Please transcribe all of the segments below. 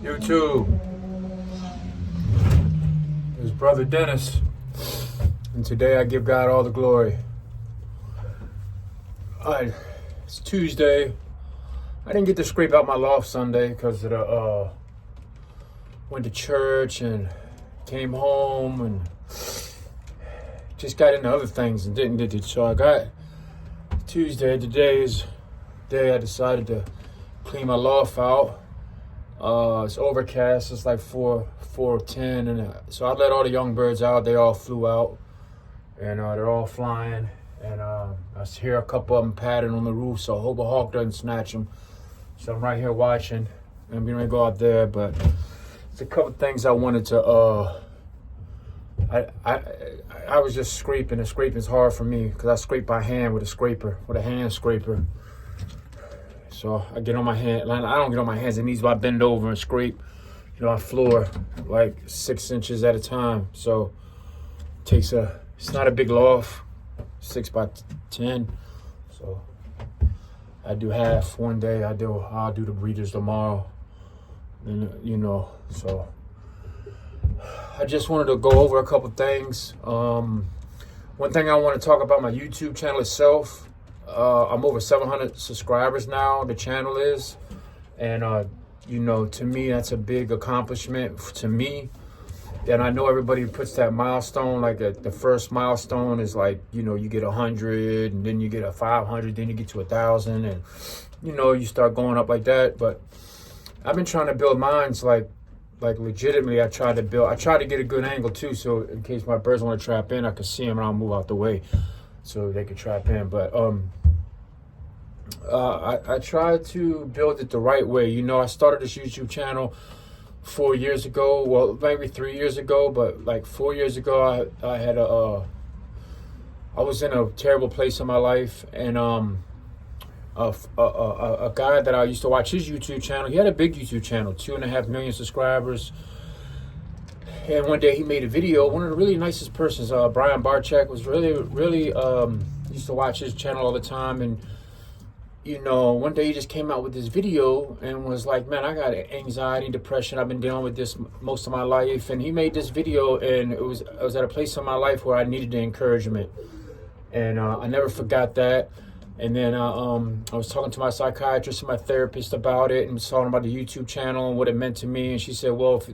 YouTube. It's Brother Dennis, and today I give God all the glory. It's Tuesday. I didn't get to scrape out my loft Sunday because of the went to church and came home and just got into other things and didn't get to. So I got Tuesday. Today is the day I decided to clean my loft out. It's overcast. It's like 4:10, and so I let all the young birds out. They all flew out, and they're all flying. And I hear a couple of them patting on the roof, so I hope a hawk doesn't snatch them. So I'm right here watching. I'm going to go out there, but there's a couple things I wanted to. I was just scraping, and scraping is hard for me because I scrape by hand with a hand scraper. So I get on my hand. I don't get on my hands and knees, but I bend over and scrape, on floor like 6 inches at a time. So it's not a big loft, 6 by 10. So I do half one day. I'll do the breeders tomorrow. And so I just wanted to go over a couple things. One thing I want to talk about my YouTube channel itself. I'm over 700 subscribers now, the channel is. And, to me, that's a big accomplishment to me. And I know everybody puts that milestone, like the first milestone is like, you get 100 and then you get a 500, then you get to 1,000 and, you start going up like that. But I've been trying to build mines like legitimately. I try to get a good angle too. So in case my birds want to trap in, I can see them and I'll move out the way so they can trap in. But I try to build it the right way. I started this YouTube channel 4 years ago. Well, maybe 3 years ago, but like 4 years ago, I had I was in a terrible place in my life, and a guy that I used to watch his YouTube channel. He had a big YouTube channel, 2.5 million subscribers. And one day he made a video. One of the really nicest persons, Brian Barchek, was really used to watch his channel all the time. And one day he just came out with this video and was like, "Man, I got anxiety and depression. I've been dealing with this most of my life." And he made this video, and I was at a place in my life where I needed the encouragement, and I never forgot that. And then I was talking to my psychiatrist and my therapist about it, and was talking about the YouTube channel and what it meant to me. And she said, "Well, if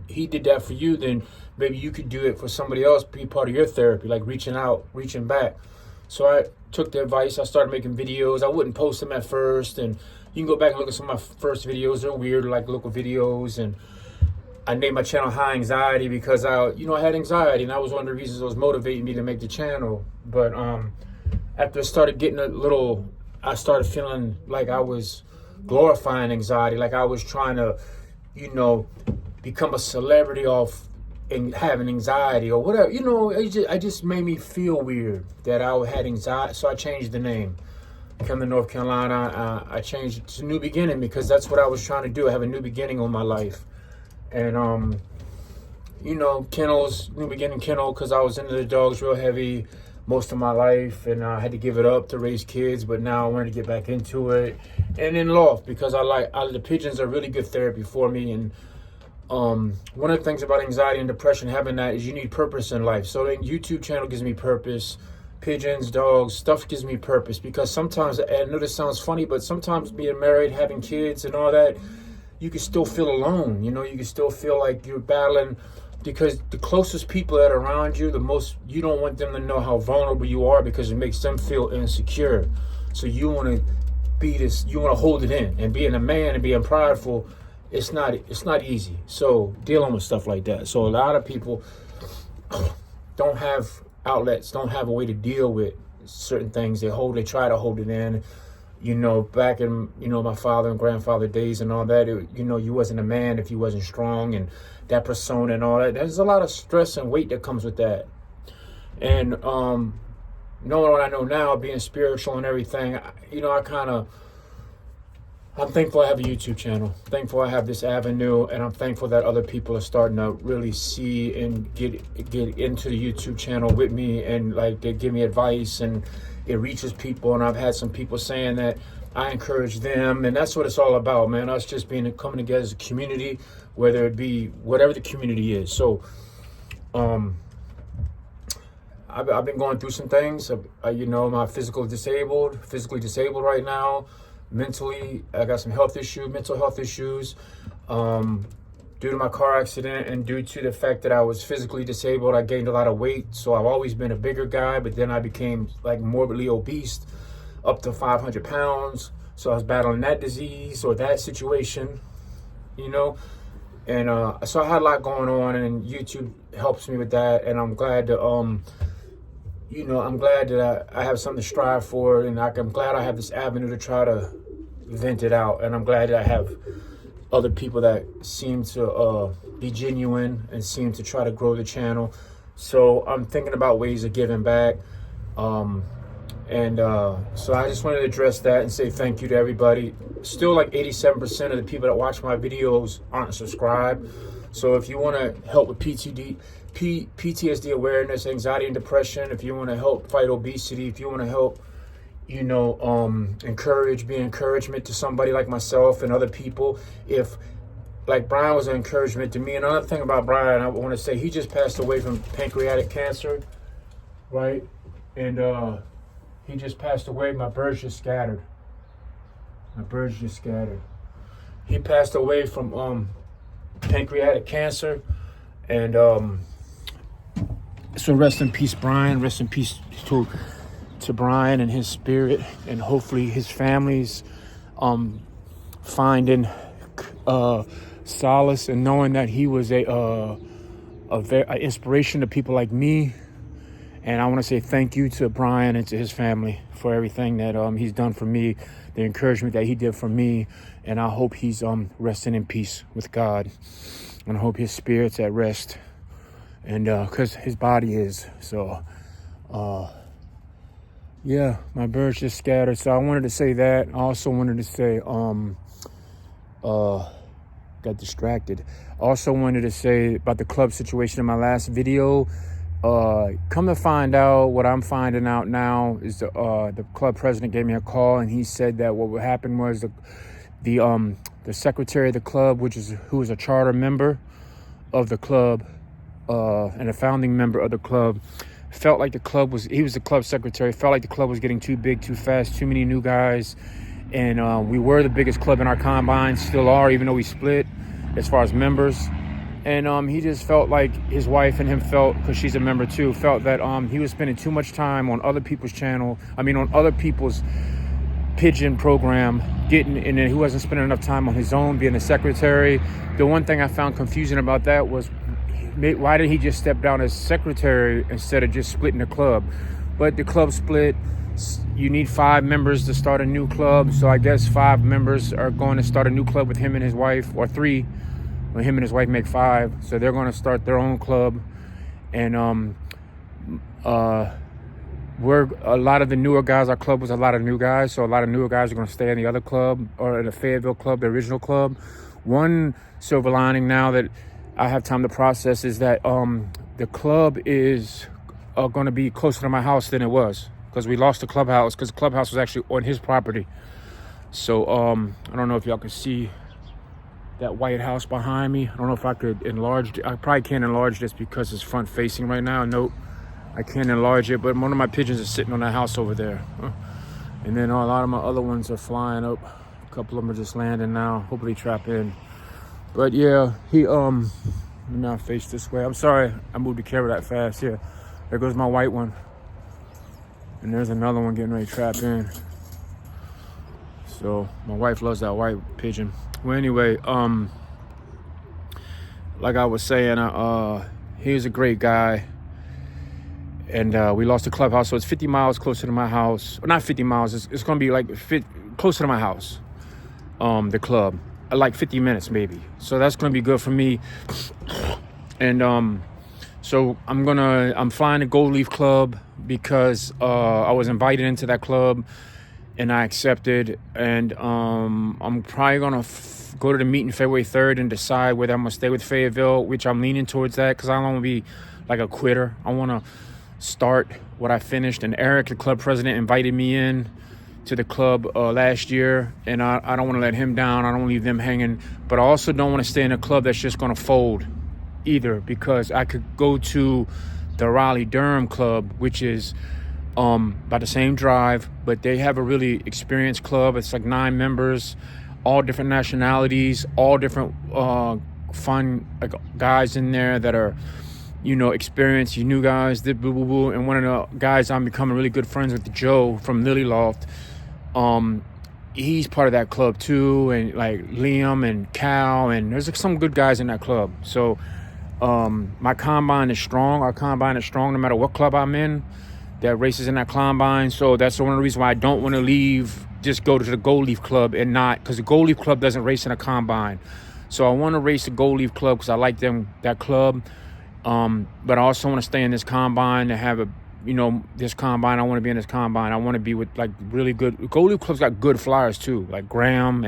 he did that for you, then maybe you could do it for somebody else, be part of your therapy, like reaching out, reaching back." So I took the advice. I started making videos. I wouldn't post them at first, and you can go back and look at some of my first videos. They're weird, like local videos. And I named my channel High Anxiety because I had anxiety, and that was one of the reasons that was motivating me to make the channel. But after I started getting I started feeling like I was glorifying anxiety, like I was trying to, become a celebrity off and having anxiety or whatever. It just made me feel weird that I had anxiety. So I changed the name. Come to North Carolina, I changed it to New Beginning because that's what I was trying to do. I have a new beginning on my life. And, kennels, New Beginning kennel, because I was into the dogs real heavy most of my life, and I had to give it up to raise kids, but now I wanted to get back into it. And in loft, because the pigeons are really good therapy for me. And one of the things about anxiety and depression, having that, is you need purpose in life. So the YouTube channel gives me purpose. Pigeons, dogs, stuff gives me purpose, because sometimes, I know this sounds funny, but sometimes being married, having kids and all that, you can still feel alone. You can still feel like you're battling, because the closest people that are around you, the most, you don't want them to know how vulnerable you are, because it makes them feel insecure. So you want to hold it in, and being a man and being prideful, it's not easy. So dealing with stuff like that. So a lot of people don't have outlets, don't have a way to deal with certain things. They try to hold it in. Back in, my father and grandfather days and all that, you wasn't a man if you wasn't strong, and that persona and all that. There's a lot of stress and weight that comes with that. And knowing what I know now, being spiritual and everything, I'm thankful I have a YouTube channel. Thankful I have this avenue, and I'm thankful that other people are starting to really see and get into the YouTube channel with me, and like they give me advice and it reaches people. And I've had some people saying that I encourage them, and that's what it's all about, man. Us just coming together as a community, whether it be whatever the community is. So, I've been going through some things. I'm physically disabled right now. Mentally, I got some mental health issues. Due to my car accident and due to the fact that I was physically disabled, I gained a lot of weight. So I've always been a bigger guy, but then I became like morbidly obese, up to 500 pounds. So I was battling that disease or that situation, And so I had a lot going on, and YouTube helps me with that. And I'm glad to, I'm glad that I have something to strive for, and I'm glad I have this avenue to try to vent it out. And I'm glad that I have other people that seem to be genuine and seem to try to grow the channel. So I'm thinking about ways of giving back. So I just wanted to address that and say thank you to everybody. Still like 87% of the people that watch my videos aren't subscribed. So if you want to help with PTSD awareness, anxiety and depression, if you want to help fight obesity, if you want to help, be encouragement to somebody like myself and other people. If like Brian was an encouragement to me. And another thing about Brian, I want to say he just passed away from pancreatic cancer, right? And he just passed away. My birds just scattered. He passed away from pancreatic cancer. And so rest in peace, Brian. Rest in peace to Brian and his spirit, and hopefully his family's finding solace and knowing that he was a inspiration to people like me. And I want to say thank you to Brian and to his family for everything that he's done for me, the encouragement that he did for me. And I hope he's resting in peace with God, and I hope his spirit's at rest, and because his body is. So yeah, my birds just scattered. So I wanted to say that. I also wanted to say, got distracted. Also wanted to say about the club situation in my last video. Come to find out, what I'm finding out now is the club president gave me a call, and he said that what happened was the secretary of the club, who was a charter member of the club, and a founding member of the club, felt like he was the club secretary, felt like the club was getting too big, too fast, too many new guys. And we were the biggest club in our combine, still are, even though we split as far as members. And he just felt like his wife and him felt, because she's a member too, felt that he was spending too much time on other people's on other people's pigeon program, and then he wasn't spending enough time on his own, being the secretary. The one thing I found confusing about that was, why did he just step down as secretary instead of just splitting the club? But the club split. You need 5 members to start a new club. So I guess 5 members are going to start a new club with him and his wife, or 3. When him and his wife make 5. So they're going to start their own club. And we're a lot of the newer guys. Our club was a lot of new guys. So a lot of newer guys are going to stay in the other club, or in the Fayetteville club, the original club. One silver lining now that I have time to process is that the club is going to be closer to my house than it was, because we lost the clubhouse, because the clubhouse was actually on his property. So I don't know if y'all can see that White House behind me. I don't know if I could enlarge it. I probably can't enlarge this because it's front facing right now. Nope, I can't enlarge it, but one of my pigeons is sitting on that house over there. And then a lot of my other ones are flying up. A couple of them are just landing now, hopefully trap in. But yeah, let me not face this way. I'm sorry I moved the camera that fast. Yeah, there goes my white one. And there's another one getting ready to trap in. So my wife loves that white pigeon. Well, anyway, like I was saying, he was a great guy. And we lost the clubhouse, so it's 50 miles closer to my house. Or not 50 miles, it's going to be like closer to my house, the club. Like 50 minutes maybe. So that's going to be good for me. And so I'm flying to Gold Leaf Club because I was invited into that club and I accepted. And I'm probably going to go to the meeting February 3rd and decide whether I'm going to stay with Fayetteville, which I'm leaning towards that, because I don't want to be like a quitter. I want to start what I finished. And Eric, the club president, invited me in to the club last year, and I don't want to let him down. I don't leave them hanging, but I also don't want to stay in a club that's just going to fold either, because I could go to the Raleigh-Durham club, which is by the same drive, but they have a really experienced club. It's like 9 members, all different nationalities, all different fun guys in there that are, experienced, new guys, and one of the guys I'm becoming really good friends with, Joe from Lily Loft, he's part of that club too, and like Liam and Cal, and there's some good guys in that club. So my combine is strong. Our combine is strong no matter what club I'm in. There are races in that combine. So that's one of the reasons why I don't want to leave, just go to the Gold Leaf Club and not, because the Gold Leaf Club doesn't race in a combine. So I want to race the Gold Leaf Club because I like that club. But I also want to stay in this combine to have this combine. I want to be in this combine. I want to be with like really good. Gold Leaf Club's got good flyers too, like Graham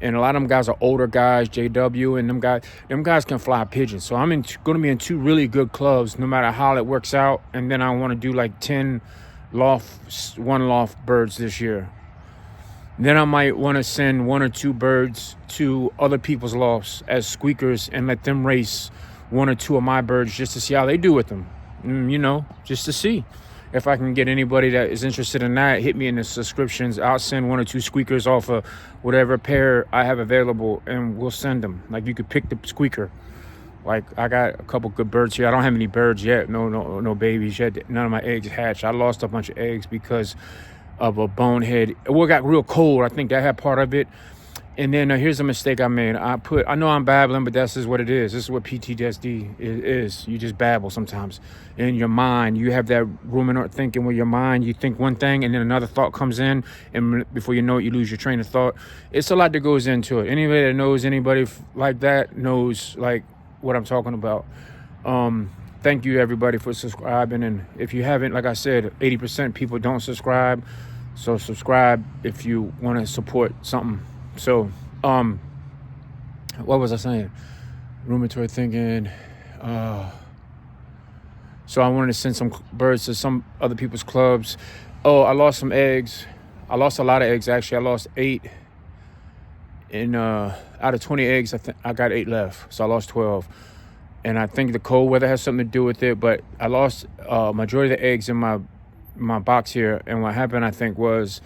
and a lot of them guys are older guys, JW, and them guys can fly pigeons. So I'm going to be in 2 really good clubs, no matter how it works out. And then I want to do like 10 one loft birds this year. Then I might want to send 1 or 2 birds to other people's lofts as squeakers and let them race 1 or 2 of my birds just to see how they do with them. Just to see. If I can get anybody that is interested in that, hit me in the subscriptions. I'll send 1 or 2 squeakers off of whatever pair I have available, and we'll send them. Like, you could pick the squeaker. Like, I got a couple good birds here. I don't have any birds yet. No babies yet. None of my eggs hatched. I lost a bunch of eggs because of a bonehead. Well, it got real cold. I think that had part of it. And then here's a mistake I made. I know I'm babbling, but that's just what it is. This is what PTSD is. You just babble sometimes. In your mind, you have that ruminant thinking where your mind, you think one thing and then another thought comes in. And before you know it, you lose your train of thought. It's a lot that goes into it. Anybody that knows anybody like that knows like what I'm talking about. Thank you, everybody, for subscribing. And if you haven't, like I said, 80% people don't subscribe. So subscribe if you want to support something. So, what was I saying? Rheumatoid thinking. So I wanted to send some birds to some other people's clubs. Oh, I lost some eggs. I lost a lot of eggs, actually. I lost 8. And out of 20 eggs, I got 8 left. So I lost 12. And I think the cold weather has something to do with it. But I lost majority of the eggs in my box here. And what happened, I think, was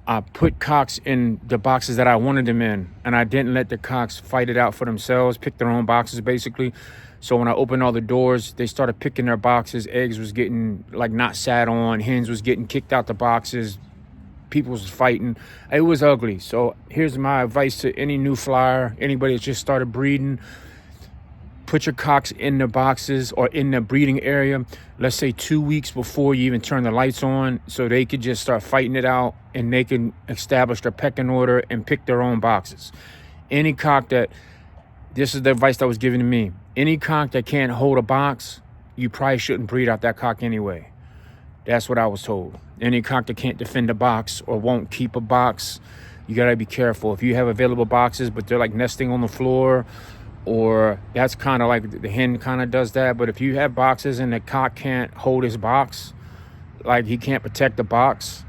I put cocks in the boxes that I wanted them in, and I didn't let the cocks fight it out for themselves, pick their own boxes, basically. So when I opened all the doors, they started picking their boxes. Eggs was getting, like, not sat on. Hens was getting kicked out the boxes. People was fighting. It was ugly. So here's my advice to any new flyer, anybody that's just started breeding. Put your cocks in the boxes or in the breeding area, let's say 2 weeks before you even turn the lights on, so they could just start fighting it out and they can establish their pecking order and pick their own boxes. Any cock this is the advice that was given to me, any cock that can't hold a box, you probably shouldn't breed out that cock anyway. That's what I was told. Any cock that can't defend a box or won't keep a box, you gotta be careful. If you have available boxes, but they're like nesting on the floor, or that's kind of like the hen kind of does that. But if you have boxes and the cock can't hold his box, like he can't protect the box,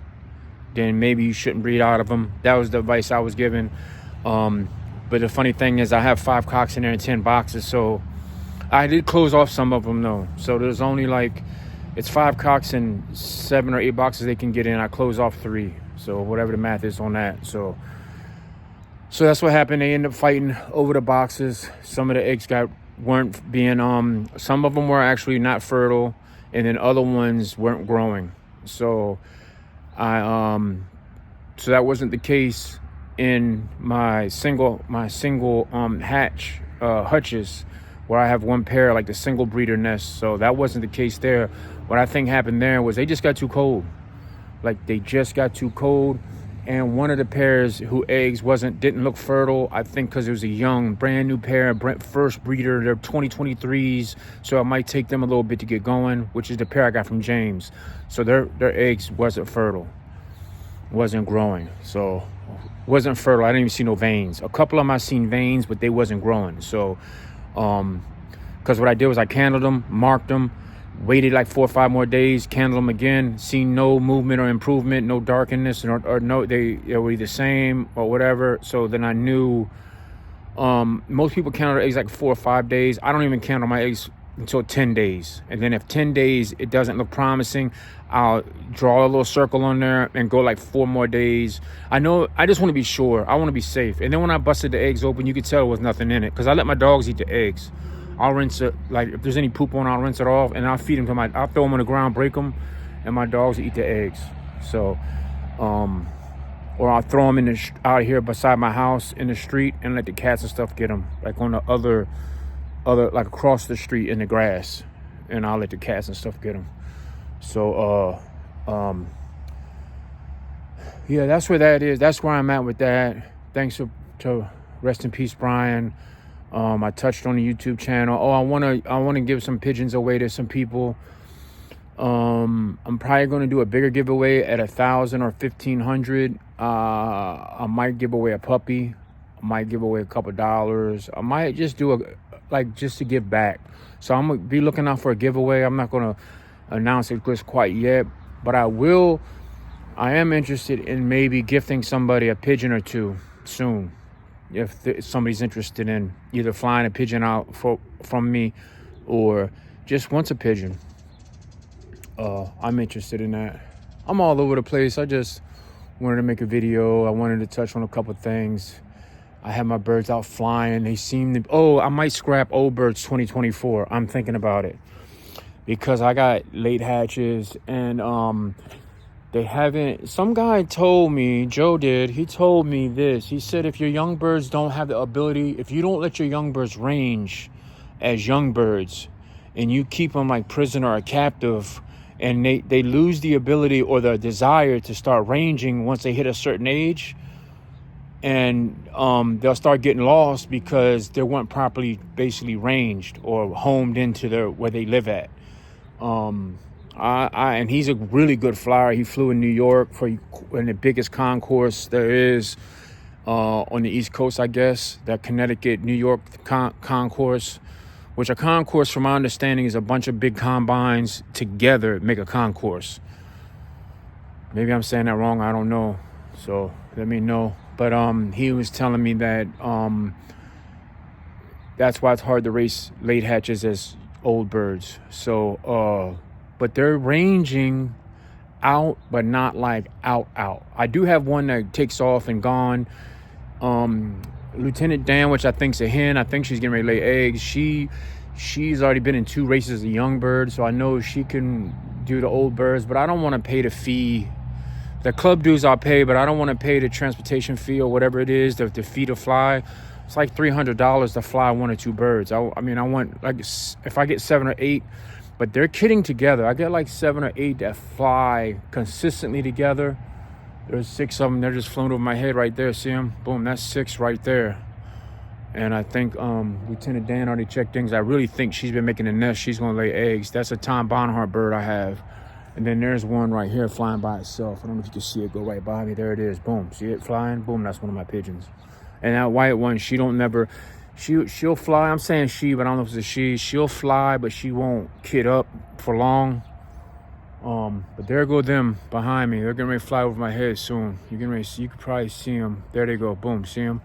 then maybe you shouldn't breed out of them. That was the advice I was given. But the funny thing is I have 5 cocks in there and 10 boxes. So I did close off some of them though. So there's only it's 5 cocks and 7 or 8 boxes they can get in. I close off 3. So whatever the math is on that. So that's what happened. They ended up fighting over the boxes. Some of the eggs weren't being, some of them were actually not fertile, and then other ones weren't growing. So so that wasn't the case in my single hatch hutches, where I have 1 pair, like the single breeder nest. So that wasn't the case there. What I think happened there was they just got too cold. Like they just got too cold. And one of the pairs who eggs didn't look fertile, I think because it was a young, brand new pair, first breeder. They're 2023s, so it might take them a little bit to get going, which is the pair I got from James. So their eggs wasn't fertile, wasn't growing. So wasn't fertile. I didn't even see no veins. A couple of them I seen veins, but they wasn't growing. So because what I did was I candled them, marked them, Waited like 4 or 5 more days, candled them again, seen no movement or improvement, no darkness, or no, they were either the same or whatever. So then I knew, most people count their eggs like 4 or 5 days. I don't even count my eggs until 10 days. And then if 10 days, it doesn't look promising, I'll draw a little circle on there and go like 4 more days. I know, I just want to be sure. I want to be safe. And then when I busted the eggs open, you could tell there was nothing in it, because I let my dogs eat the eggs. I'll rinse it, like if there's any poop on, I'll rinse it off, and I'll feed them to I'll throw them on the ground, break them, and my dogs eat the eggs. So, or I'll throw them out here beside my house in the street and let the cats and stuff get them, like on the other, like across the street in the grass, and I'll let the cats and stuff get them. So, yeah, that's where that is. That's where I'm at with that. Thanks to rest in peace, Brian. I touched on the YouTube channel. I want to give some pigeons away to some people. I'm probably going to do a bigger giveaway at 1,000 or 1,500. I might give away a puppy. I might give away a couple dollars. I might just do just to give back. So I'm gonna be looking out for a giveaway. I'm not going to announce it just quite yet, but I am interested in maybe gifting somebody a pigeon or two soon. If somebody's interested in either flying a pigeon out from me or just wants a pigeon, I'm interested in that. I'm all over the place. I just wanted to make a video. I wanted to touch on a couple things. I have my birds out flying. They seem to, I might scrap old birds 2024. I'm thinking about it because I got late hatches, and they haven't. Some guy told me, Joe did, he told me this. He said if your young birds don't have the ability, if you don't let your young birds range as young birds, and you keep them like prisoner or captive, and they lose the ability or the desire to start ranging once they hit a certain age, and they'll start getting lost because they weren't properly basically ranged or homed into where they live at. And he's a really good flyer. He flew in New York in the biggest concourse there is on the East Coast, I guess, that Connecticut, New York concourse, which a concourse, from my understanding, is a bunch of big combines together make a concourse. Maybe I'm saying that wrong. I don't know. So let me know. But he was telling me that that's why it's hard to race late hatches as old birds. So, but they're ranging out, but not like out. I do have one that takes off and gone. Lieutenant Dan, which I think's a hen. I think she's getting ready to lay eggs. She's already been in 2 races as a young bird, so I know she can do the old birds, but I don't want to pay the fee. The club dues I'll pay, but I don't want to pay the transportation fee or whatever it is, the fee to fly. It's like $300 to fly 1 or 2 birds. I want, like, if I get 7 or 8, but they're kidding together. I get like 7 or 8 that fly consistently together. There's 6 of them. They're just flown over my head right there. See them? Boom, that's 6 right there. And I think Lieutenant Dan already checked things. I really think she's been making a nest. She's going to lay eggs. That's a Tom Bonhart bird I have. And then there's one right here flying by itself. I don't know if you can see it go right by me. There it is. Boom. See it flying? Boom, that's one of my pigeons. And that white one, she'll fly. I'm saying she, but I don't know if it's a she. She'll fly, but she won't kid up for long. But there go them behind me. They're getting ready to fly over my head soon. You're getting ready to see, you could probably see them. There they go. Boom. See them?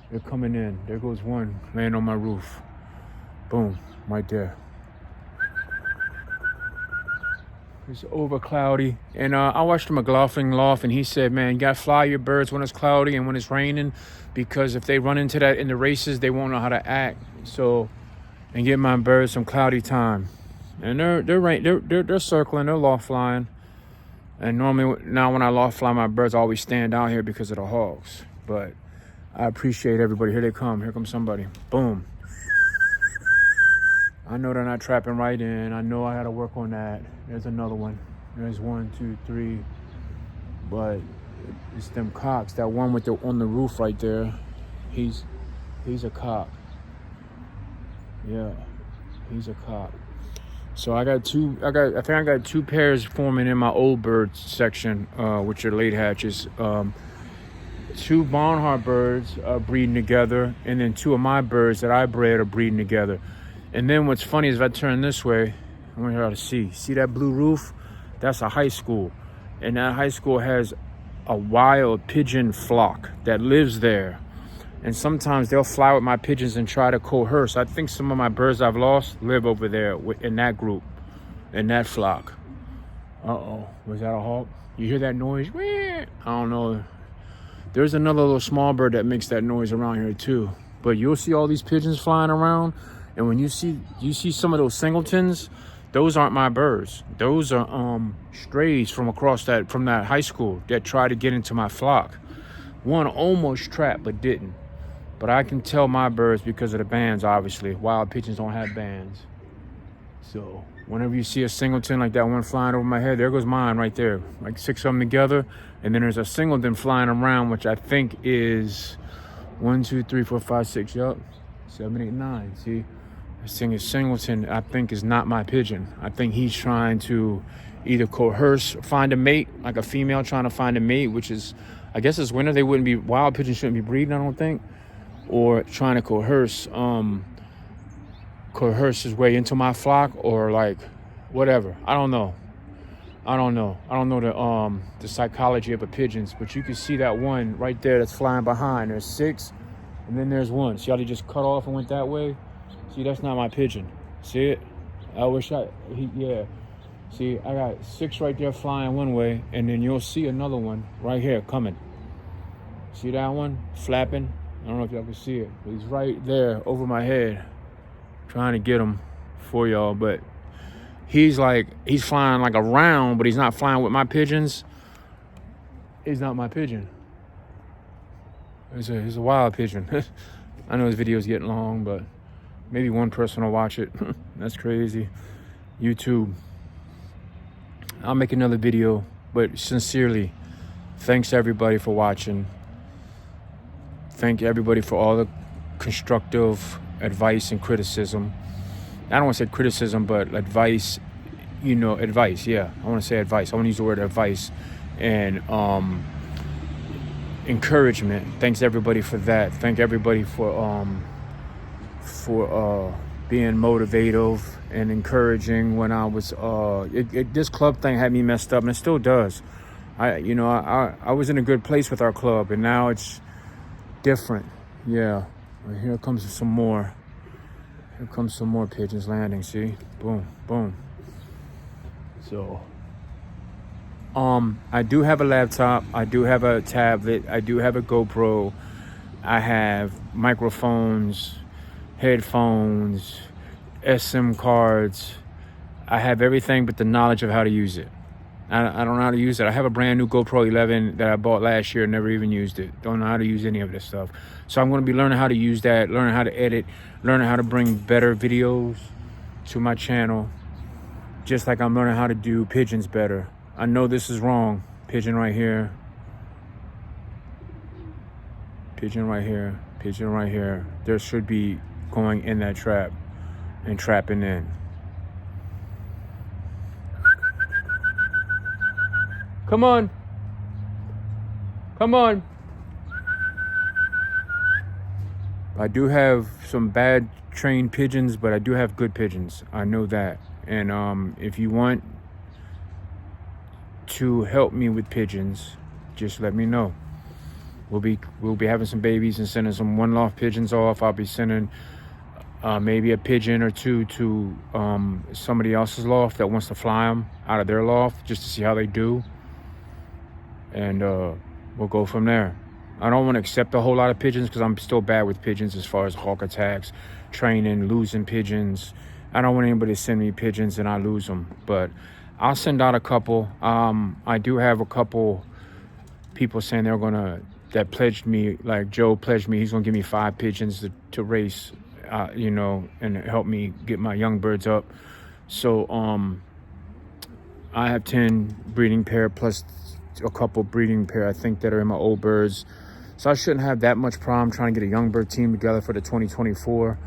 They're coming in. There goes one laying on my roof. Boom. Right there. It's over cloudy. And I watched the McLaughlin Loft, and he said, man, you got to fly your birds when it's cloudy and when it's raining, because if they run into that in the races, they won't know how to act. So, and give my birds some cloudy time. And they're circling, they're loft flying. And normally now when I loft fly my birds, I always stand out here because of the hawks. But I appreciate everybody. Here they come. Here comes somebody. Boom. I know they're not trapping right in. I know I got to work on that. There's another one. There's 1, 2, 3. But it's them cocks. That one with on the roof right there. He's a cock. Yeah, he's a cock. So I think I got 2 pairs forming in my old birds section, which are late hatches. 2 Barnhart birds are breeding together, and then 2 of my birds that I bred are breeding together. And then what's funny is if I turn this way, I want y'all to see that blue roof? That's a high school, and that high school has a wild pigeon flock that lives there. And sometimes they'll fly with my pigeons and try to coerce. I think some of my birds I've lost live over there in that group, in that flock. Uh-oh, was that a hawk? You hear that noise? I don't know. There's another little small bird that makes that noise around here too. But you'll see all these pigeons flying around, and when you see some of those singletons, those aren't my birds. Those are strays from that high school that tried to get into my flock. One almost trapped but didn't. But I can tell my birds because of the bands, obviously. Wild pigeons don't have bands. So whenever you see a singleton like that one flying over my head, there goes mine right there. Like 6 of them together. And then there's a singleton flying around, which I think is 1, 2, 3, 4, 5, 6. Yup. 7, 8, 9. See? This thing is singleton, I think, is not my pigeon. I think he's trying to either coerce, find a mate, like a female trying to find a mate, which is, I guess it's winter. Wild pigeons shouldn't be breeding, I don't think. Or trying to coerce his way into my flock, or like whatever. I don't know the psychology of a pigeons, but you can see that one right there that's flying behind. There's 6, and then there's 1. See how they just cut off and went that way? See, that's not my pigeon. See it? See, I got 6 right there flying one way, and then you'll see another one right here coming. See that one flapping? I don't know if y'all can see it, but he's right there over my head, trying to get him for y'all. But he's flying like around, but he's not flying with my pigeons. He's not my pigeon. He's a wild pigeon. I know his video's getting long, but maybe one person will watch it. That's crazy. YouTube. I'll make another video, but sincerely, thanks everybody for watching. Thank everybody for all the constructive advice and criticism. I don't want to say criticism, but advice, advice. Yeah, I want to say advice. I want to use the word advice and encouragement. Thanks everybody for that. Thank everybody for being motivative and encouraging when I was this club thing had me messed up, and it still does. I was in a good place with our club, and now it's different. Yeah. Well, here comes some more. Here comes some more pigeons landing. See? Boom, boom. So, I do have a laptop. I do have a tablet. I do have a GoPro. I have microphones, headphones, SM cards. I have everything but the knowledge of how to use it. I don't know how to use it. I have a brand new GoPro 11 that I bought last year and never even used it. Don't know how to use any of this stuff. So I'm going to be learning how to use that, learning how to edit, learning how to bring better videos to my channel, just like I'm learning how to do pigeons better. I know this is wrong. Pigeon right here. Pigeon right here. Pigeon right here. There should be going in that trap and trapping in. Come on. Come on. I do have some bad trained pigeons, but I do have good pigeons. I know that. And if you want to help me with pigeons, just let me know. We'll be having some babies and sending some one-loft pigeons off. I'll be sending maybe a pigeon or 2 to somebody else's loft that wants to fly them out of their loft just to see how they do. And we'll go from there. I don't want to accept a whole lot of pigeons because I'm still bad with pigeons as far as hawk attacks, training, losing pigeons. I don't want anybody to send me pigeons and I lose them. But I'll send out a couple. I do have a couple people saying that pledged me, like Joe pledged me, he's going to give me 5 pigeons to race, and help me get my young birds up. So I have 10 breeding pair plus a couple breeding pair, I think, that are in my old birds. So I shouldn't have that much problem trying to get a young bird team together for the 2024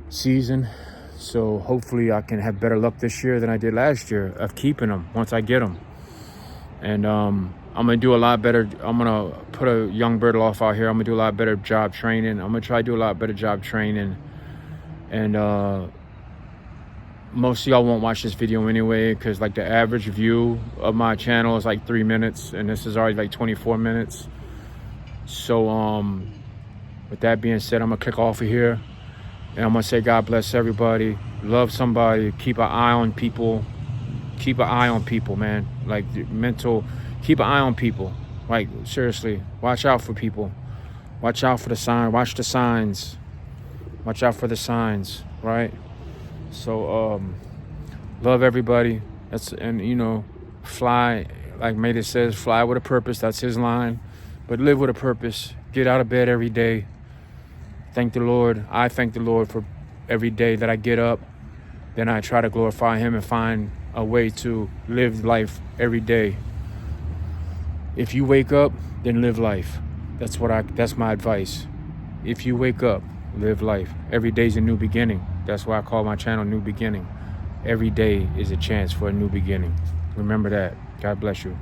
season. So hopefully I can have better luck this year than I did last year of keeping them once I get them. And I'm going to do a lot better. I'm going to put a young bird loft out here. I'm going to do a lot better job training. I'm going to try to do a lot better job training. And most of y'all won't watch this video anyway, because like the average view of my channel is like 3 minutes, and this is already like 24 minutes. So with that being said, I'm gonna click off of here, and I'm gonna say God bless everybody. Love somebody. Keep an eye on people. Keep an eye on people, man. Like the mental. Keep an eye on people. Like seriously, watch out for people. Watch out for the sign. Watch the signs. Watch out for the signs. Right. So love everybody. And you know, fly, like Maida says, fly with a purpose. That's his line. But live with a purpose. Get out of bed every day. Thank the Lord. I thank the Lord for every day that I get up. Then I try to glorify him and find a way to live life every day. If you wake up, then live life. That's my advice. If you wake up, live life. Every day's a new beginning. That's why I call my channel New Beginning. Every day is a chance for a new beginning. Remember that. God bless you.